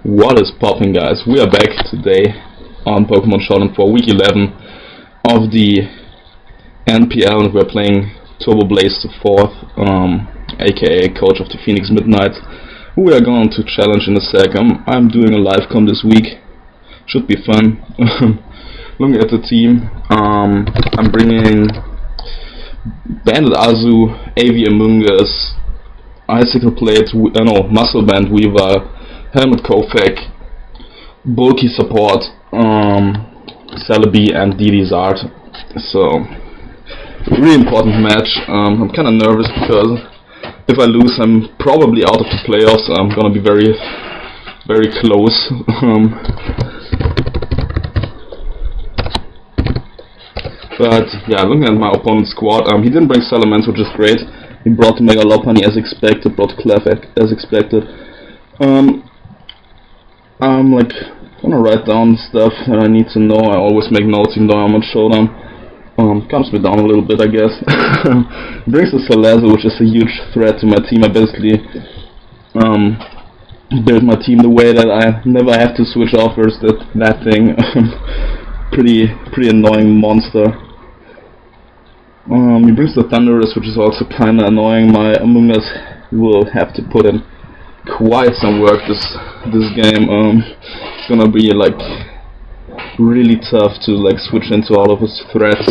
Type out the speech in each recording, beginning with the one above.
What is popping, guys? We are back today on Pokemon Showdown for week 11 of the NPL, and we're playing TurboBlazeIV, aka Coach of the Phoenix Midnight, who we are going to challenge in a sec. I'm doing a live com this week. Should be fun. Looking at the team, I'm bringing Bandit Azu, AV Amungus, Icicle Plate, Muscle Band Weaver, Helmet Kofak, Bulky Support, Celebi, and DD's Art. So, really important match. I'm kinda nervous because if I lose, I'm probably out of the playoffs. I'm gonna be very, very close. But yeah, looking at my opponent's squad, he didn't bring Salamence, which is great. He brought Mega Lopunny as expected, brought Clef as expected. I'm like gonna write down stuff that I need to know. I always make notes even though I'm on Showdown. Calms me down a little bit, I guess. Brings the Salazzle, which is a huge threat to my team. I basically build my team the way that I never have to switch off versus that thing. pretty annoying monster. He brings the Thunderous, which is also kinda annoying. My Among Us will have to put in quite some work this game. It's gonna be like really tough to like switch into all of his threats.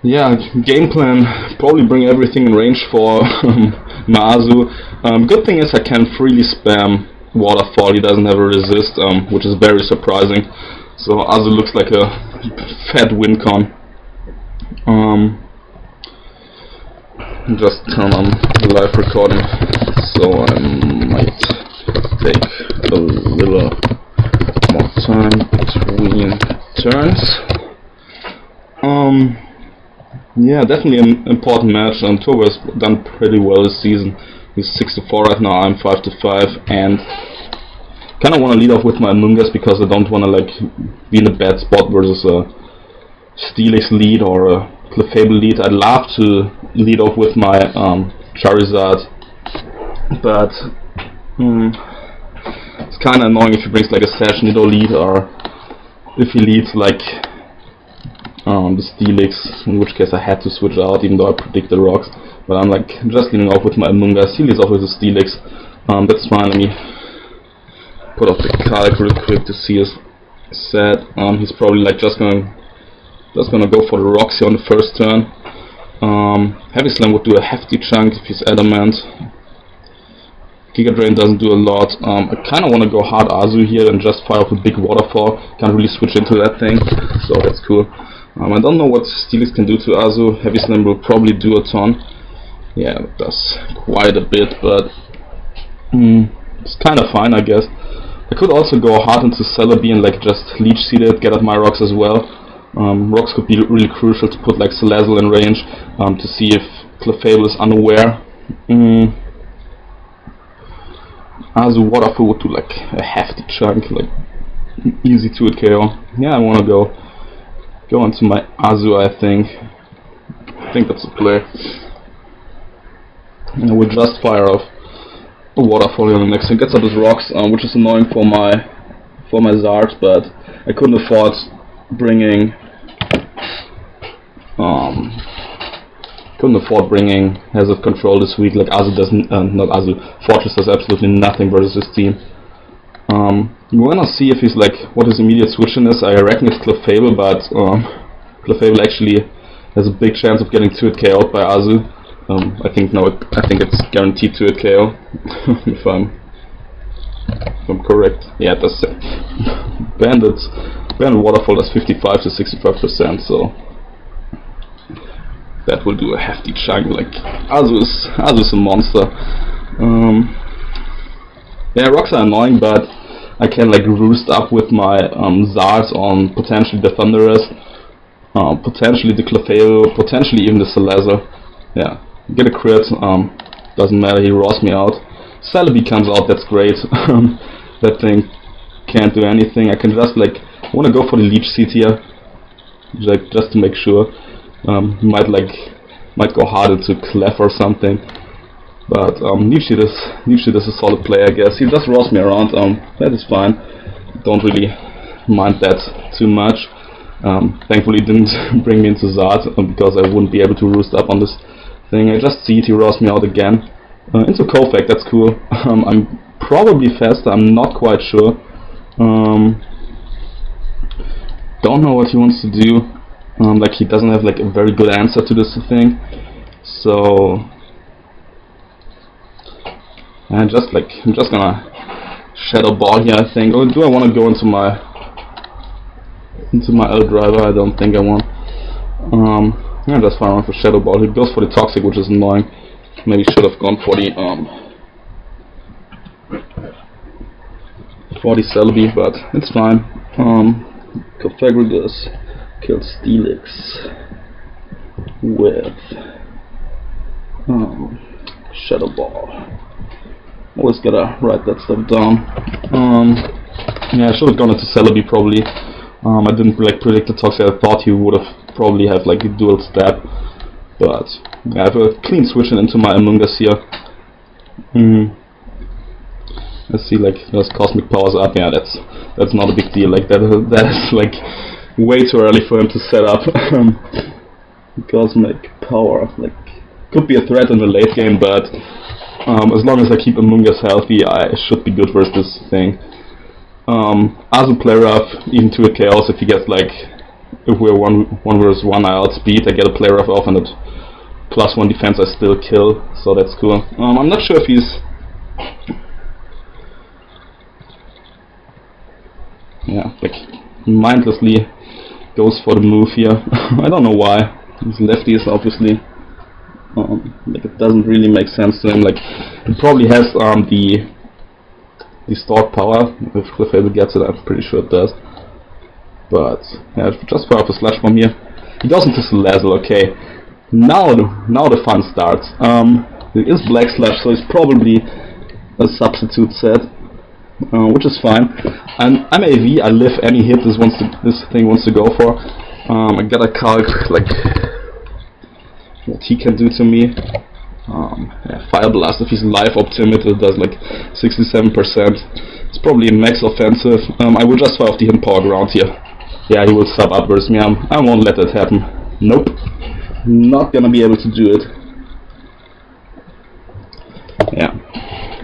Yeah, game plan, probably bring everything in range for Maazu. Good thing is I can freely spam Waterfall. He doesn't have a resist, which is very surprising. So Azu looks like a fat win con. Just turn on the live recording, so I might take a little more time between turns. Yeah, definitely an important match. Turbo has done pretty well this season. He's 6-4 right now. I'm 5-5, and kind of want to lead off with my Amungus because I don't want to like be in a bad spot versus a Steelix lead or a Clefable lead. I'd love to lead off with my Charizard, but it's kind of annoying if he brings like a Sash Nido lead, or if he leads like the Steelix, in which case I had to switch out even though I predicted rocks. But I'm like just leading off with my Amungus. He leads off with the Steelix. That's fine. Let me put up the calc real quick to see his set. He's probably like just gonna go for the rocks here on the first turn. Heavy Slam would do a hefty chunk if he's adamant. Giga Drain doesn't do a lot. I kinda wanna go hard Azu here and just fire off a big Waterfall. Can't really switch into that thing, so that's cool. I don't know what Steelix can do to Azu. Heavy Slam will probably do a ton. Yeah, it does quite a bit, but it's kinda fine, I guess. I could also go hard into Celebi and like just Leech Seed it, get at my rocks as well. Rocks could be really crucial to put like Salazzle in range, to see if Clefable is unaware. Azu Waterfall would do like a hefty chunk, like easy to a KO. Yeah, I wanna go into my Azu, I think that's the play. And we'll just fire off a Waterfall on the next thing. Gets up his rocks, which is annoying for my Zard, but I couldn't afford bringing Hazard Control this week. Like Azu doesn't, not Azu, Fortress does absolutely nothing versus his team. We wanna see if he's like what his immediate switch in is. I reckon it's Clefable, but Clefable actually has a big chance of getting 2-hit KO'd by Azu. I think it's guaranteed 2-hit KO if I'm correct. Yeah, it does. Bandit Waterfall does 55 to 65%, so that will do a hefty chunk. Like Azu's a monster. Yeah, rocks are annoying, but I can like roost up with my Zards on potentially the Thunderous, potentially the Clefable, potentially even the Salazzle. Yeah, get a crit. Doesn't matter. He rolls me out. Celebi comes out. That's great. That thing can't do anything. I can just like want to go for the Leech Seed here, like just to make sure. Might go hard into Clef or something. But Deep Sheet is a solid play, I guess. He just rolls me around. That is fine. Don't really mind that too much. Thankfully, didn't bring me into Zard because I wouldn't be able to roost up on this thing. I just see it. He rolls me out again. Into Kovac, that's cool. I'm probably faster. I'm not quite sure. Don't know what he wants to do. Like he doesn't have like a very good answer to this thing. So I'm just gonna Shadow Ball here, I think. Or do I want to go into my L driver? I don't think I want. Yeah, that's fine. I went for Shadow Ball. He goes for the Toxic, which is annoying. Maybe should have gone for the Celebi, but it's fine. Cofagrigus kills Steelix with Shadow Ball. Always gotta write that stuff down. Yeah, I should have gone into Celebi probably. I didn't like predict the Toxic. I thought he would have probably have like a dual stab, but yeah, I have a clean switch into my Amoonguss here. Let's see, like those Cosmic Powers up. Yeah, that's not a big deal. Like that is like way too early for him to set up. Cosmic Power like could be a threat in the late game, but as long as I keep Amoonguss healthy, I should be good versus this thing. Azu play rough even to a Chaos if he gets like, if we're one versus one, I outspeed, I get a play rough off, and at +1 defense I still kill, so that's cool. I'm not sure if he's like mindlessly goes for the move here. I don't know why. He's lefties obviously. Like it doesn't really make sense to him. Like he probably has the Stalk power. If Clefable gets it, I'm pretty sure it does. But yeah, just fire off a Slash Bomb here. He goes into Salazzle. Okay, now the fun starts. It is Black Slash, so it's probably a substitute set, which is fine. I'm AV. I live any hit this thing wants to go for. I gotta calc like what he can do to me. Yeah, Fire Blast, if he's live optimate, it does like 67%. It's probably max offensive. I will just fire off the Hidden Power Ground here. Yeah, he will sub upwards me. I won't let that happen. Nope. Not gonna be able to do it. Yeah.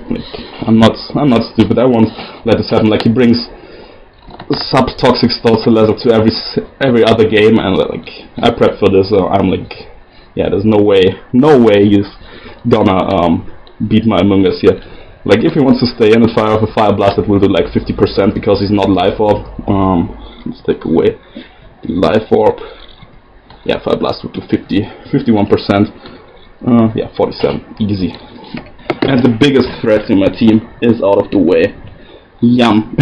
Like, I'm not stupid. I won't let this happen. Like he brings sub-toxic Salazzle to every other game, and like I prep for this, so I'm like, yeah, there's no way he's gonna beat my Amoonguss here. Like if he wants to stay in and fire off a Fire Blast, it will do like 50% because he's not Life Orb. Let's take away the Life Orb. Yeah, Fire Blast would do 51%. Yeah, 47, easy. And the biggest threat to my team is out of the way. Yum.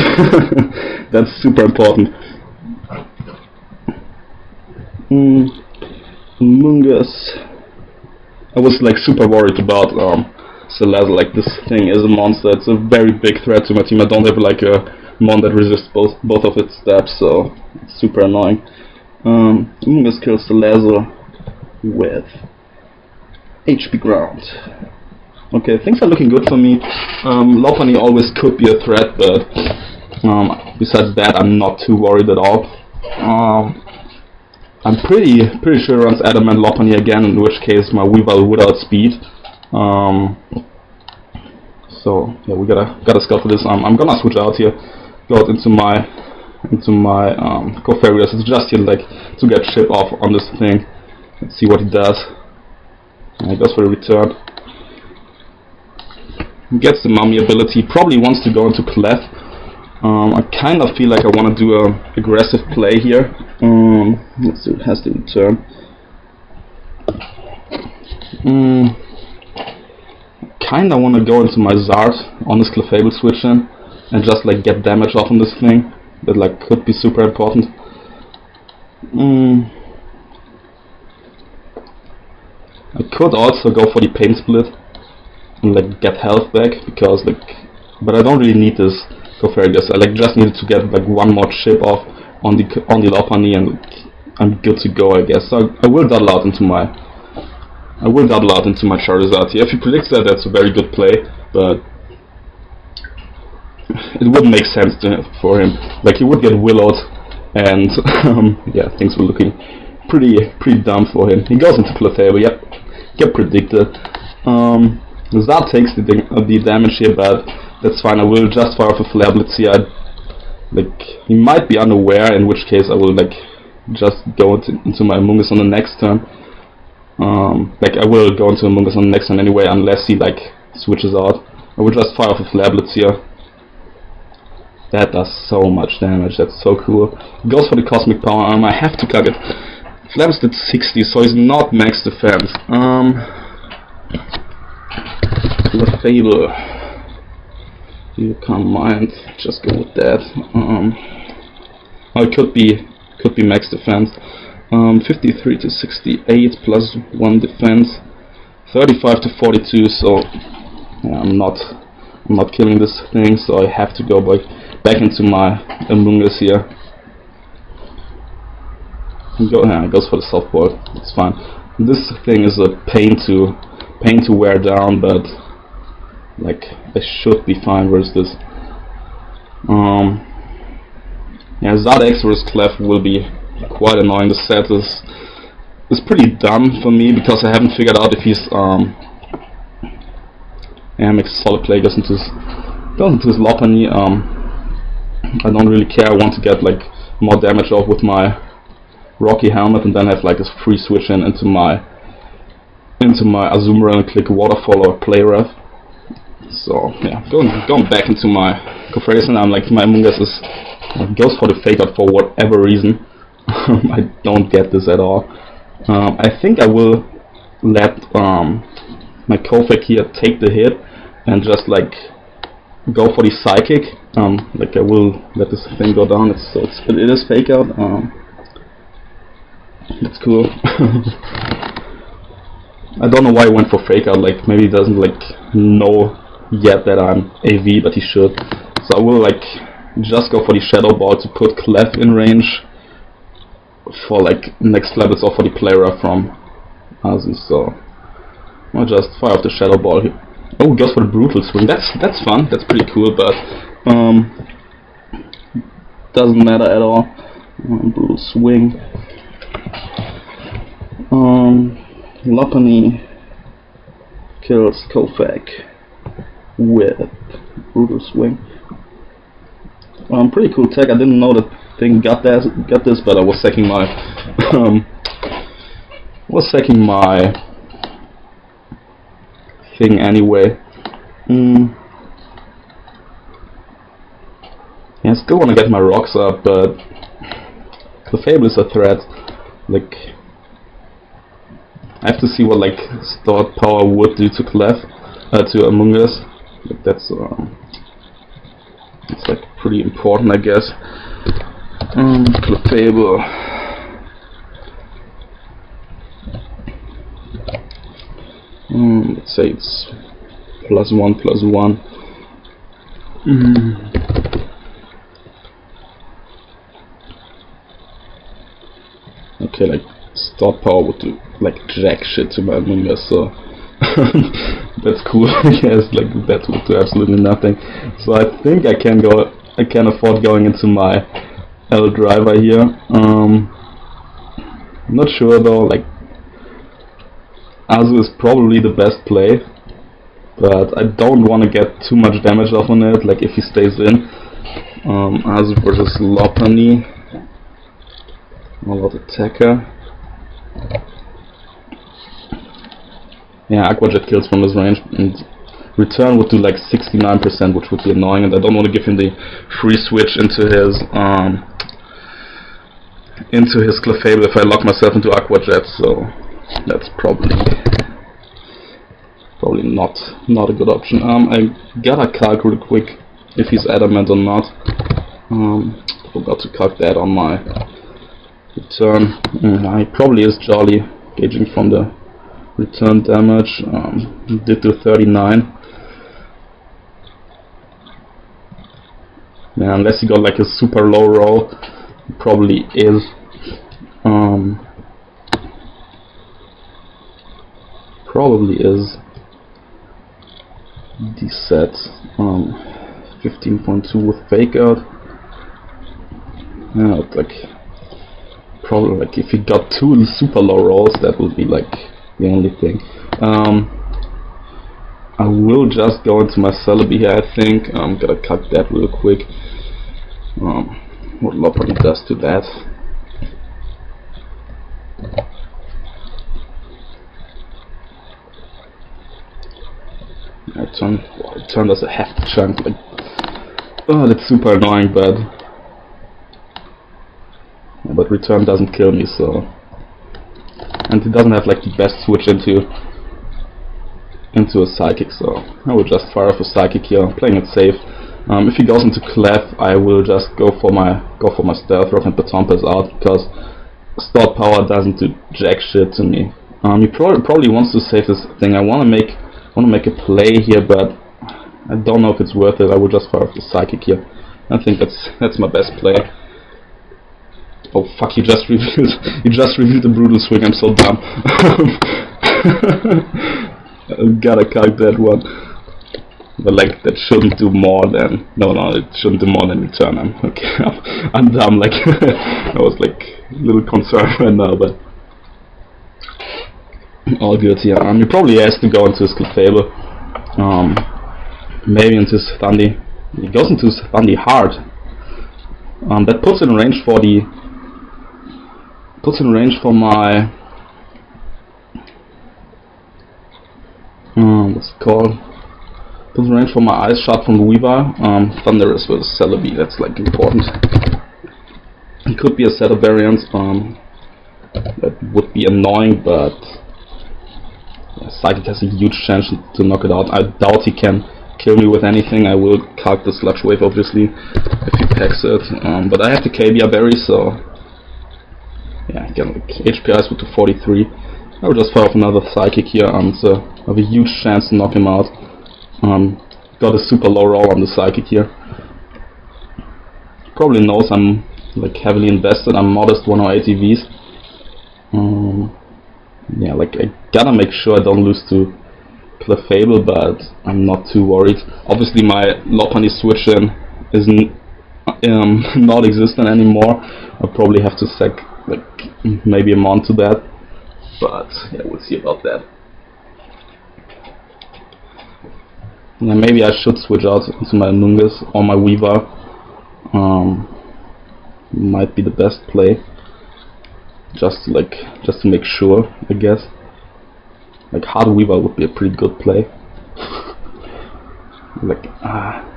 That's super important. Amoonguss. I was like super worried about Salazzle. Like this thing is a monster. It's a very big threat to my team. I don't have like a mon that resists both of its steps, so it's super annoying. Amoonguss kills Salazzle with HP Ground. Okay, things are looking good for me. Lopunny always could be a threat, but besides that, I'm not too worried at all. I'm pretty sure it runs Adamant Lopunny again, in which case my Weavile would outspeed. So yeah, we gotta scout for this. I'm gonna switch out here, go out into my Cofarius. It's just here like to get chip off on this thing. Let's see what he does. He goes for a return. He gets the Mummy ability. Probably wants to go into Clef. I kind of feel like I want to do a aggressive play here. Let's see, it has to return. Kind of want to go into my Zard on this Clefable switch in and just like get damage off on this thing. That like could be super important. I could also go for the Pain Split and like get health back because like, but I don't really need this Cofarius. I like just needed to get like one more chip off on the Lopunny and I'm good to go, I guess. So I will dawdle out into my I will double out into my Charizard here. If he predicts that, that's a very good play, but it wouldn't make sense for him. Like, he would get willowed, and yeah, things were looking pretty dumb for him. He goes into Clefable, yep, get predicted. Zard takes the damage here, but that's fine. I will just fire off a Flare Blitz here. Like, he might be unaware, in which case I will like just go into my Amoonguss on the next turn. Like, I will go into Amoonguss on the next turn anyway, unless he like switches out. I will just fire off a Flare Blitz here. That does so much damage, that's so cool. He goes for the Cosmic Power Arm, I have to cock it. Flams did 60, so he's not max defense. Clefable. You can't mind, just go with that. Oh, it could be max defense. 53 to 68 plus 1 defense. 35 to 42, so yeah, I'm not killing this thing, so I have to go back into my Amoonguss here. Yeah, it goes for the softball. It's fine. This thing is a pain to wear down, but like, I should be fine versus this. Yeah, Zard X versus Clef will be quite annoying. The set is pretty dumb for me because I haven't figured out if he's yeah, makes a solid play, goes into his Lopunny. I don't really care. I want to get like more damage off with my Rocky Helmet, and then have like a free switch into my Azumarill and click Waterfall or Play Rough. So yeah, going back into my Cofrades, and I'm like, my Amoonguss goes for the Fake Out for whatever reason. I don't get this at all. I think I will let my Kofak here take the hit and just like go for the Psychic. Like, I will let this thing go down. It is Fake Out. It's cool. I don't know why he went for Fake Out. Like, maybe he doesn't like know yet that I'm AV, but he should. So I will like just go for the Shadow Ball to put Clef in range for like next levels, or for the Player from Azu. So I'll just fire off the Shadow Ball here. Oh, he goes for the Brutal Swing. That's fun. That's pretty cool, but doesn't matter at all. Brutal Swing. Lopunny kills Kofak with Brutal Swing. Pretty cool tech. I didn't know that thing got this, but I was sacking my thing anyway. Yeah, I still want to get my rocks up, but Clefable is a threat. Like, I have to see what like stored power would do to Clef, to Amoonguss. Like, that's it's like pretty important, I guess. Clefable. Let's say it's +1/+1. Okay, like, stored power would do like jack shit to my Amoonguss, so that's cool. Yes, like, that would do absolutely nothing. So I think I can afford going into my L driver here. Not sure though. Like, Azu is probably the best play, but I don't want to get too much damage off on it. Like, if he stays in, Azu versus Lopunny. All out attacker. Yeah, Aqua Jet kills from this range, and return would do like 69%, which would be annoying, and I don't want to give him the free switch into his Clefable if I lock myself into Aqua Jet, so that's probably not a good option. I gotta calc real quick if he's adamant or not. Forgot to calc that on my return. He probably is Jolly, gauging from the return damage. Did do 39. Yeah, unless he got like a super low roll, he probably is. probably is the set 15.2 with fake out. Yeah, it's like probably like if he got 2 super low rolls, that would be like the only thing. I will just go into my Celebi here, I think. I'm gonna cut that real quick. What Lopunny does to that. Turn does a hefty chunk. Like, oh, that's super annoying, but return doesn't kill me, so. And it doesn't have like the best switch into a psychic, so I will just fire off a psychic here, playing it safe. If he goes into Clef, I will just go for my Stealth Rock and Baton Pass out, because stored power doesn't do jack shit to me. He probably wants to save this thing. I wanna make a play here, but I don't know if it's worth it. I will just fire off the psychic here. I think that's my best play. Oh fuck! He just revealed the brutal swing. I'm so dumb. Gotta calc that one. But like that shouldn't do more than it shouldn't do more than return. I'm dumb. Like I was like a little concerned right now, but all good here. He probably has to go into his Clefable. Maybe into his Thundy. He goes into his Thundy hard. That puts in range for my what's it called? Puts in range for my Ice Shot from the Weaver. Thunderous versus Celebi, that's like important. It could be a set of variants. That would be annoying, but yeah, Psychic has a huge chance to knock it out. I doubt he can kill me with anything. I will calc the Sludge Wave obviously if he packs it. But I have the Cabia Berry, so yeah, again, like HP Ice with 43. I will just fire off another Psychic here, and I have a huge chance to knock him out. Got a super low roll on the Psychic here. Probably knows I'm like heavily invested. I'm modest 108 EVs. Yeah, like I gotta make sure I don't lose to Clefable, but I'm not too worried. Obviously my Lopunny switch in is not existent anymore. I'll probably have to sack like maybe a Mon to that, but yeah, we'll see about that. Yeah, maybe I should switch out into my Nungus or my Weaver. Might be the best play. Just to make sure, I guess. Like Hard Weaver would be a pretty good play. Like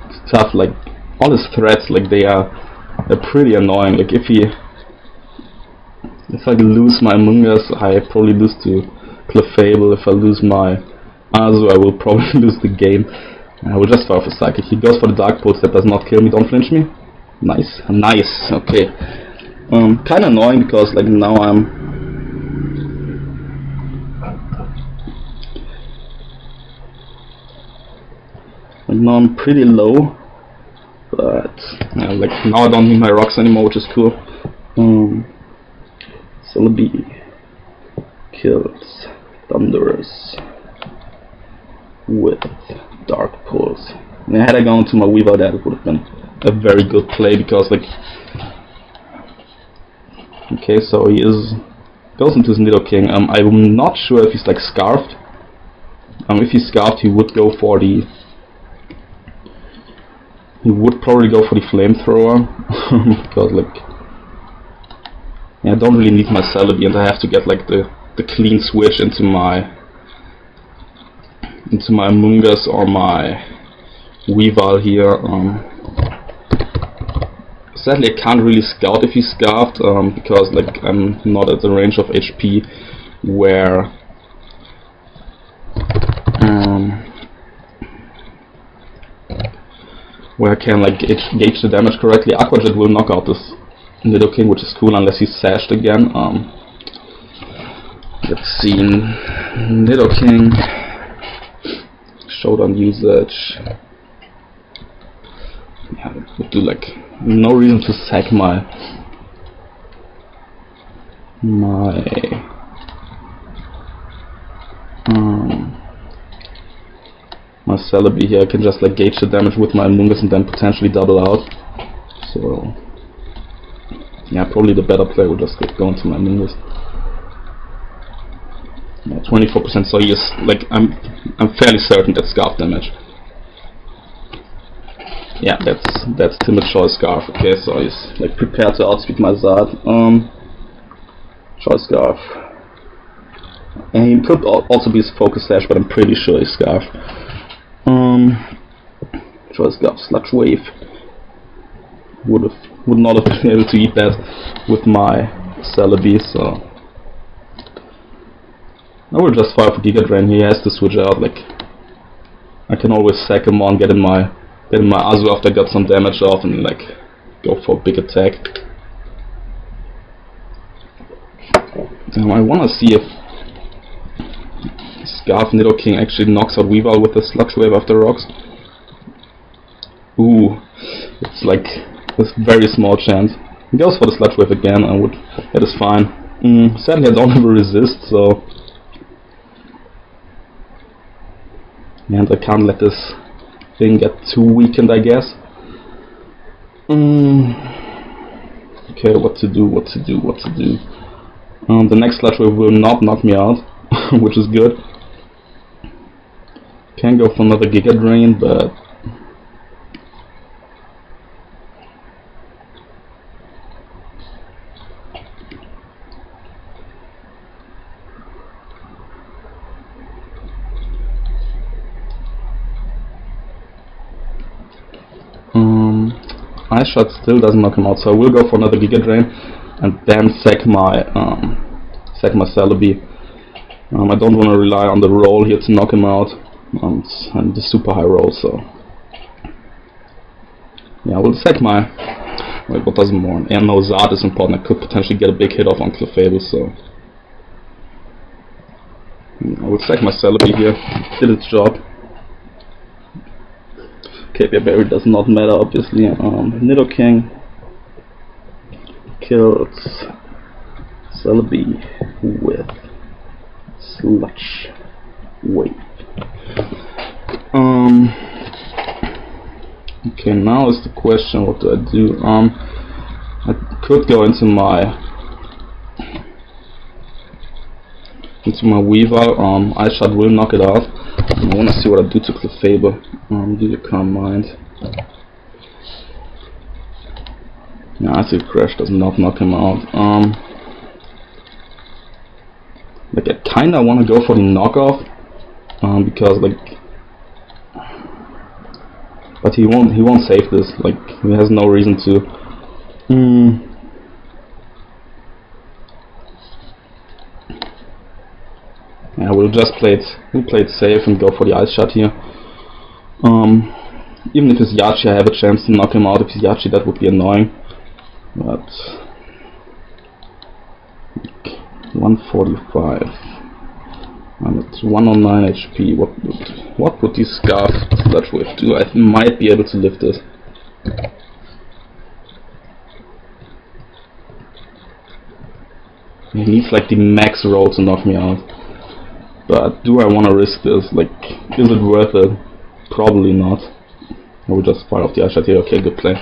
it's tough. Like all his threats, like they're pretty annoying. Like if I lose my Mungus, I probably lose to Clefable. If I lose my Azu, I will probably lose the game. I will just fire off a Psychic. He goes for the Dark Pulse. That does not kill me. Don't flinch me. Nice, nice. Okay. Kind of annoying because like now I'm pretty low, but like now I don't need my rocks anymore, which is cool. Celebi kills Thunderous with Dark Pulse. And had I gone to my Weaver, that would have been a very good play because like. Okay, so he goes into his Nidoking. I'm not sure if he's like Scarfed. If he's Scarfed, he would go for the. He would probably go for the Flamethrower because like, yeah, I don't really need my Celebi, and I have to get like the clean switch into my Mungus or my Weavile here. Sadly, I can't really scout if he's Scarfed because like I'm not at the range of HP where I can like gauge the damage correctly. Aqua Jet will knock out this Nidoking, which is cool unless he's sashed again. Let's see, Nidoking, Showdown usage. Yeah, would do like no reason to sack my my Celebi here, I can just like gauge the damage with my Mungus and then potentially double out. So yeah, probably the better play would just go into my Mungus. Yeah, 24%. So he is like I'm fairly certain that's Scarf damage. Yeah, that's timid choice Scarf. Okay, so he's like prepared to outspeed my Zard. Choice Scarf. And he could also be his Focus Sash, but I'm pretty sure he's Scarf. Choice Scarf, Sludge Wave. Would not have been able to eat that with my Celebi, so I will just fire for Giga Drain. He has to switch out. Like I can always sack him on, get in my Azu after I got some damage off, and like go for a big attack. I wanna see if Scarf Nidoking actually knocks out Weavile with the Sludge Wave after rocks. Ooh, it's like a very small chance. He goes for the Sludge Wave again. That is fine. Sadly, I don't have a resist, so and I can't let this thing get too weakened, I guess. Okay, what to do? The next Sludge Wave will not knock me out, which is good. Can go for another Giga Drain, but Ice Shot still doesn't knock him out, so I will go for another Giga Drain and then sack my Celebi. I don't want to rely on the roll here to knock him out. And the super high roll, so yeah, I will sack my. Wait, what does more? And no, Zard is important. I could potentially get a big hit off on Clefable, so I will sack my Celebi here. Did its job. Capiar Berry does not matter, obviously. Nidoking kills Celebi with Sludge Wave. Okay, now is the question, what do I do? I could go into my Weavile. Ice Shot will knock it out. I want to see what I do to Clefable. Do your Calm Mind. Yeah, Acid Crash does not knock him out. Like I kinda want to go for the knockoff, because like, but he won't save this. Like he has no reason to. Yeah, we'll just play it safe and go for the Ice Shot here. Even if it's Yachi, I have a chance to knock him out. If it's Yachi, that would be annoying. But 145 and it's 109 HP. What would this Scarf Sludge Wave do? I might be able to lift this. He needs like the max roll to knock me out. But do I want to risk this? Like, is it worth it? Probably not. I will just fire off the Ice Shot here. Okay, good play.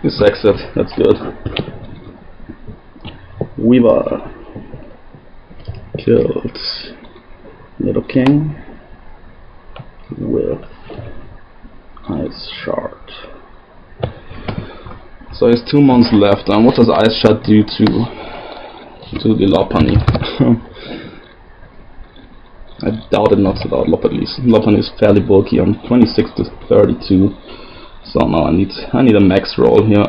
He sacks it. That's good. Weavile killed Nidoking with Ice Shot. So he has 2 months left. And what does Ice Shot do to the Lopunny? I doubt it knocks it out. Lopunny is fairly bulky. I'm 26 to 32, so now I need a max roll here.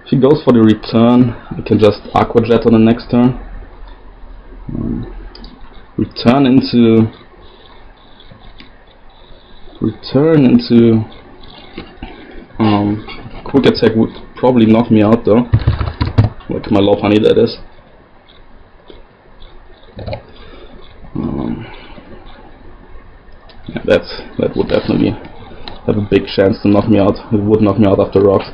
If he goes for the return, I can just Aqua Jet on the next turn. Return into Quick Attack would probably knock me out though, like my Lopunny, that is. Yeah, that would definitely have a big chance to knock me out. It would knock me out after rocks.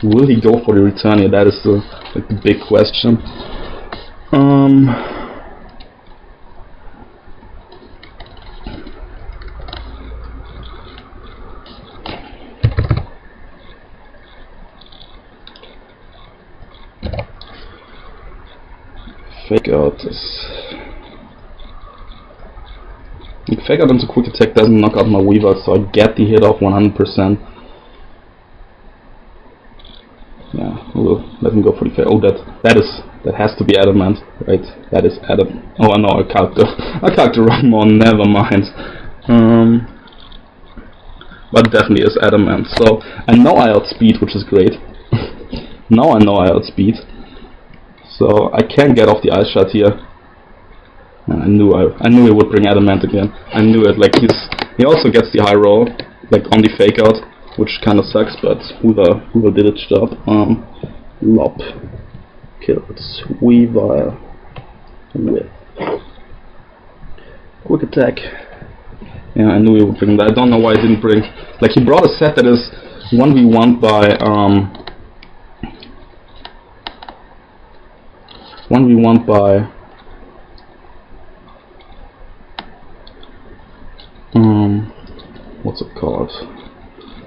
Will he go for the return here? That is the big question. fake out is... Fake out into quick attack doesn't knock out my Weaver, so I get the hit off 100%. Yeah, we'll let him go for the fake. Oh, that has to be adamant, right? That is adamant. Oh no, I calced the wrong one. Never mind. But definitely is adamant. So I know I outspeed, which is great. Now I know I outspeed, so I can get off the ice shot here. And I knew he would bring adamant again. I knew it. Like he also gets the high roll, like on the fake out, which kind of sucks. But Weaver did its job. Lob kills Weaver with quick attack. Yeah, I knew he would bring that. I don't know why he didn't bring. Like he brought a set that is 1v1 by 1v1 by what's it called?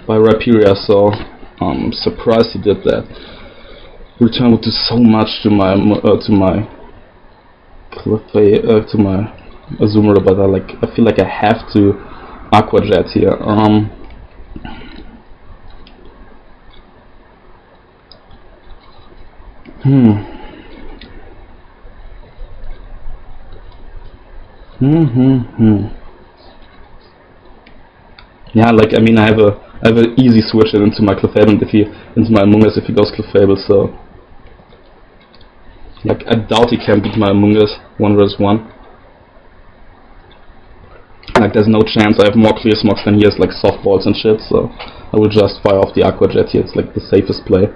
By Rapiria, so I'm surprised he did that. Return would do so much to my Azumarill, but I feel like I have to Aqua Jet here. Yeah, like I mean, I have an easy switch into my Clefable into my Amoonguss if he goes Clefable. So like I doubt he can beat my Amoonguss 1 vs 1. Like there's no chance. I have more clear smokes than he has, like softballs and shit. So I will just fire off the Aqua Jet here. It's like the safest play.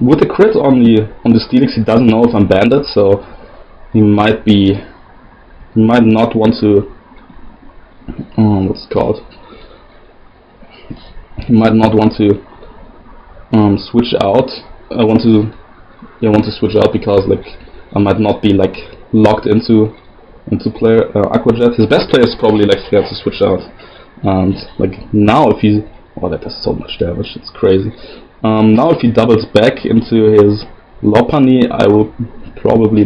With the crit on the Steelix, he doesn't know if I'm banded, so he might not want to what's it called? He might not want to switch out. I want to switch out because like I might not be like locked into player Aqua Jet. His best player is probably like scared to switch out, and like now if he that does so much damage, it's crazy. Now if he doubles back into his Lopunny, I will probably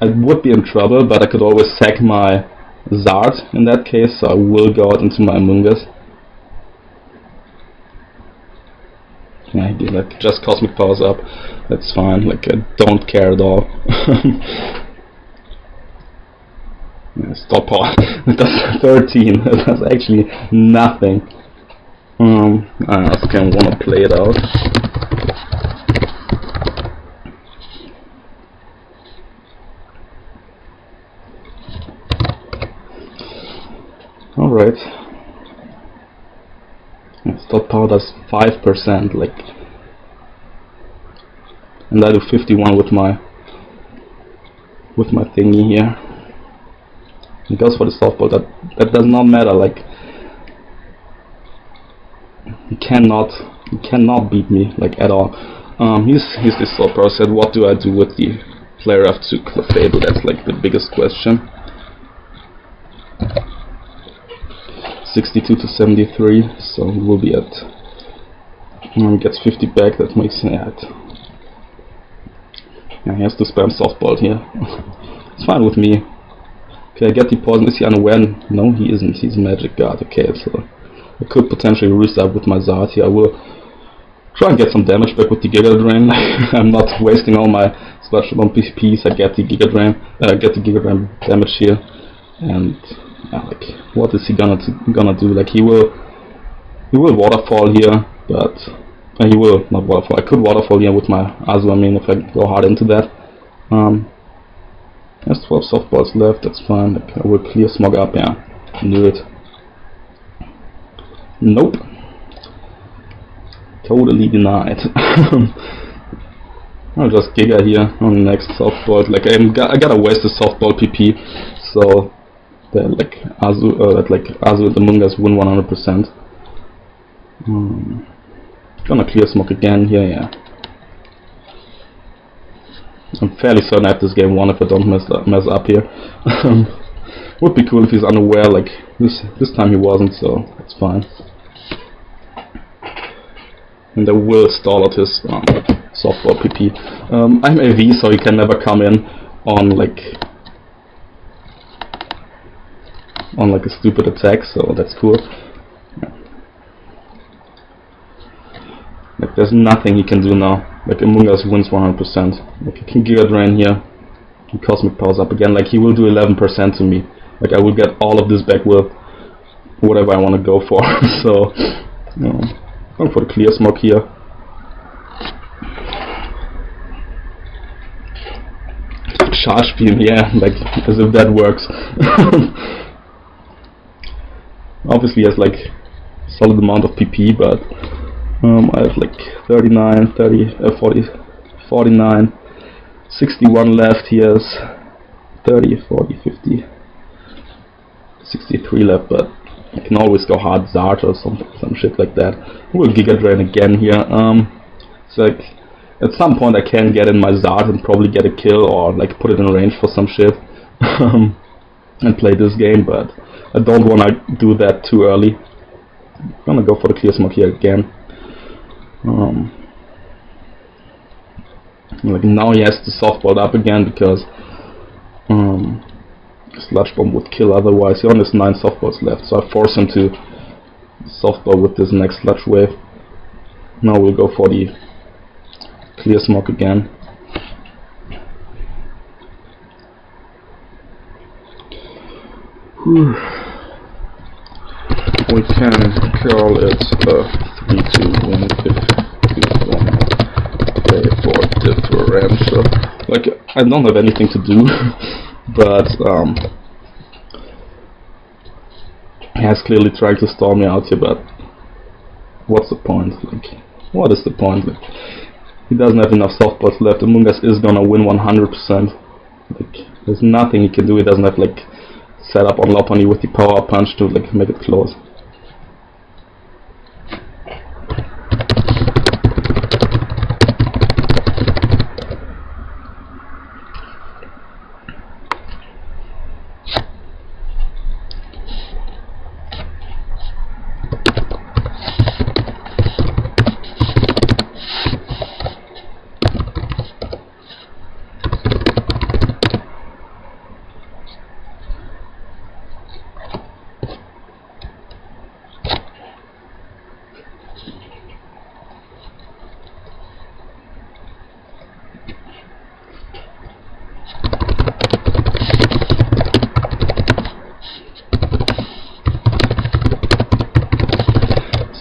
I would be in trouble, but I could always sack my Zard in that case, so I will go out into my Amoonguss. Yeah, he like just Cosmic Powers up, that's fine, like I don't care at all. Yeah, stop power, it does 13, it does actually nothing. I also kind of want to play it out. Alright. Stop power does 5%, like, and I do 51 with my thingy here. He goes for the softball. That does not matter. Like, he cannot beat me like at all. He's the soft power set. What do I do with the player up to Clefable? That's like the biggest question. 62 to 73, so he will be at. Gets 50 back. That makes it. Yeah, he has to spam softball here. It's fine with me. Okay, I get the poison. Is he unaware? No, he isn't. He's a magic guard. Okay, so I could potentially restart with my Zard here. I will try and get some damage back with the Giga Drain. I'm not wasting all my special on PvPs. I get the Giga Drain. Get the Giga Drain damage here, and like, what is he gonna do? Like, he will waterfall here, but he will not waterfall. I could waterfall here with my Azu. I mean, if I go hard into that. There's 12 softballs left, that's fine. Like, I will clear Smog up, yeah. Knew it. Nope. Totally denied. I'll just Giga here on the next softball. Like, I gotta waste the softball PP, so that like Azu and the Amoonguss win 100%. Gonna clear Smog again here, yeah. I'm fairly certain I have this game won if I don't mess up here. Would be cool if he's unaware, like this time he wasn't, so that's fine. And I will stall at his softball PP. I'm AV, so he can never come in on like a stupid attack, so that's cool. Like there's nothing he can do now. Like Among Us wins 100%. Like he can Giga Drain here, and Cosmic Powers up again. Like he will do 11% to me. Like I will get all of this back with whatever I want to go for. So, going for the clear smoke here. Charge beam, yeah, like as if that works. Obviously he has like solid amount of PP, but I have like 39, 40, 49, 61 left. He has 30, 40, 50, 63 left, but I can always go hard Zart or some shit like that. We'll Giga Drain again here. It's like at some point I can get in my Zart and probably get a kill or like put it in range for some shit and play this game, but I don't want to do that too early. I'm gonna go for the clear smoke here again. Like now he has to softball up again because Sludge Bomb would kill otherwise. He only has 9 softballs left, so I force him to softball with this next Sludge Wave. Now we'll go for the clear smoke again. We can call it a 3-2 win if we want to play for differential. Like I don't have anything to do, but he has clearly tried to stall me out here. But what's the point? Like, what is the point? Like, he doesn't have enough softballs left. Among Us is gonna win 100%. Like, there's nothing he can do. He doesn't have like set up on Lopunny with the power punch to like make it close.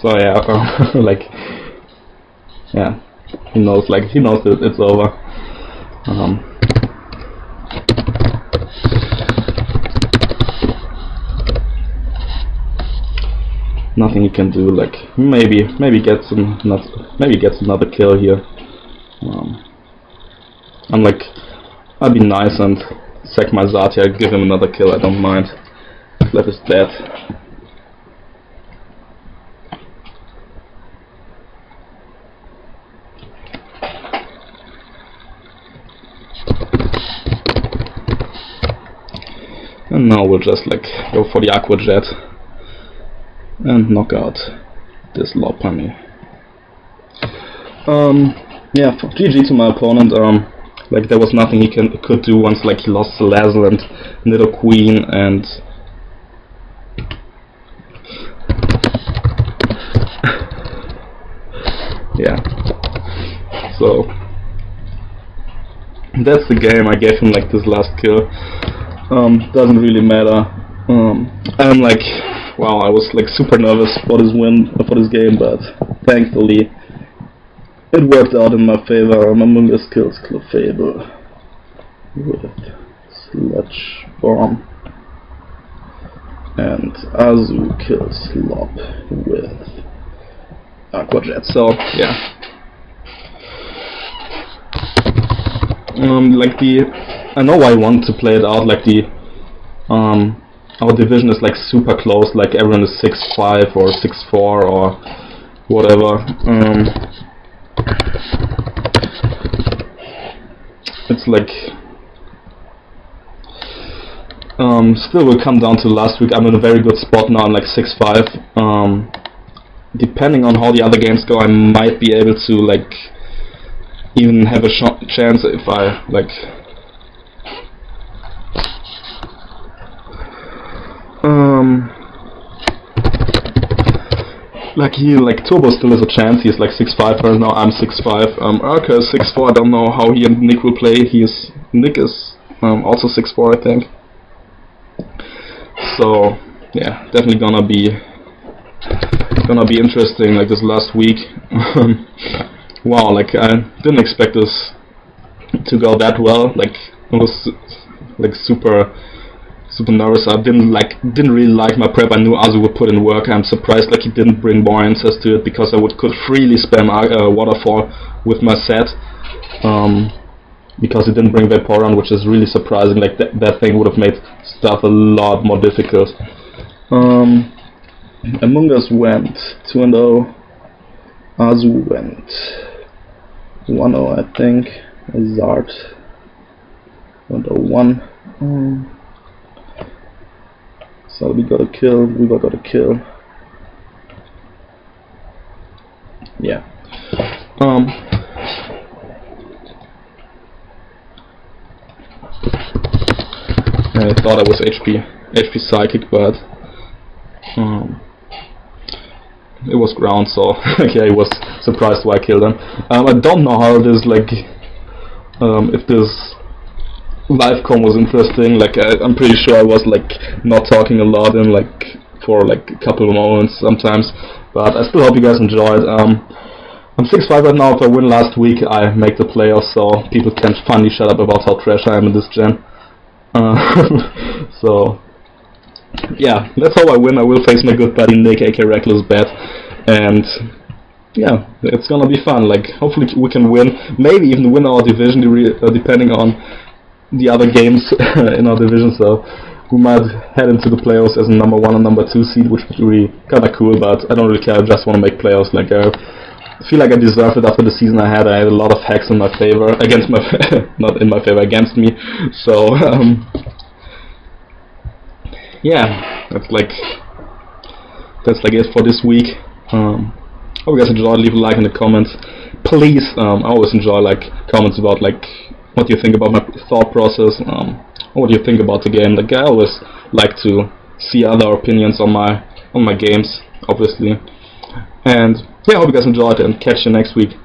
So yeah, like, yeah, he knows that it's over. Nothing he can do. Like maybe gets another kill here. I'm like, I'd be nice and sack my Zart here, give him another kill. I don't mind. Left is dead. And now we'll just like go for the Aqua Jet and knock out this Lopunny. Yeah, GG to my opponent. Like there was nothing he could do once like he lost Salazzle and Nidoqueen and yeah. So that's the game. I gave him like this last kill. Doesn't really matter. I'm like, wow, I was like super nervous for this game, but thankfully it worked out in my favor. Among Us kills Clefable with Sludge Bomb, and Azu kills Slop with Aqua Jet. So yeah. Like I know I want to play it out, like our division is like super close, like everyone is 6-5 or 6-4 or whatever. It's like, Still will come down to last week. I'm in a very good spot now. I'm like 6-5. Depending on how the other games go, I might be able to like even have a chance if I like. Like Turbo still has a chance. He's like 6-5 right now. I'm 6-5. Urka is 6-4. I don't know how he and Nick will play. Nick is also 6-4, I think. So yeah, definitely gonna be interesting. Like this last week. Wow, like I didn't expect this to go that well. Like I was like super nervous. I didn't really like my prep. I knew Azu would put in work. I'm surprised like he didn't bring more answers to it, because I could freely spam Waterfall with my set. Because he didn't bring Vaporeon, which is really surprising. Like that thing would have made stuff a lot more difficult. Among Us went 2-0. Azu went 1-0, I think. Zard went 0-1. So we got a kill. We got a kill. Yeah. I thought I was HP Psychic, but it was ground, so yeah, I was surprised why I killed him. I don't know how this if this live com was interesting. Like I'm pretty sure I was like not talking a lot in like for like a couple of moments sometimes, but I still hope you guys enjoyed. I'm 6-5 right now. If I win last week, I make the playoffs, so people can finally shut up about how trash I am in this gen. So yeah, let's hope I win. I will face my good buddy Nick, aka Reckless Bet, and yeah, it's gonna be fun. Like hopefully we can win, maybe even win our division, depending on the other games in our division. So we might head into the playoffs as a number 1 and number 2 seed, which would be really kinda cool. But I don't really care. I just want to make playoffs. Like I feel like I deserved it after the season I had. I had a lot of hacks in my favor, against my not in my favor, against me. So yeah, that's like it for this week. Hope you guys enjoyed. Leave a like in the comments, please. I always enjoy like comments about like what do you think about my thought process, or what do you think about the game. Like I always like to see other opinions on my games, obviously. And yeah, I hope you guys enjoyed, and catch you next week.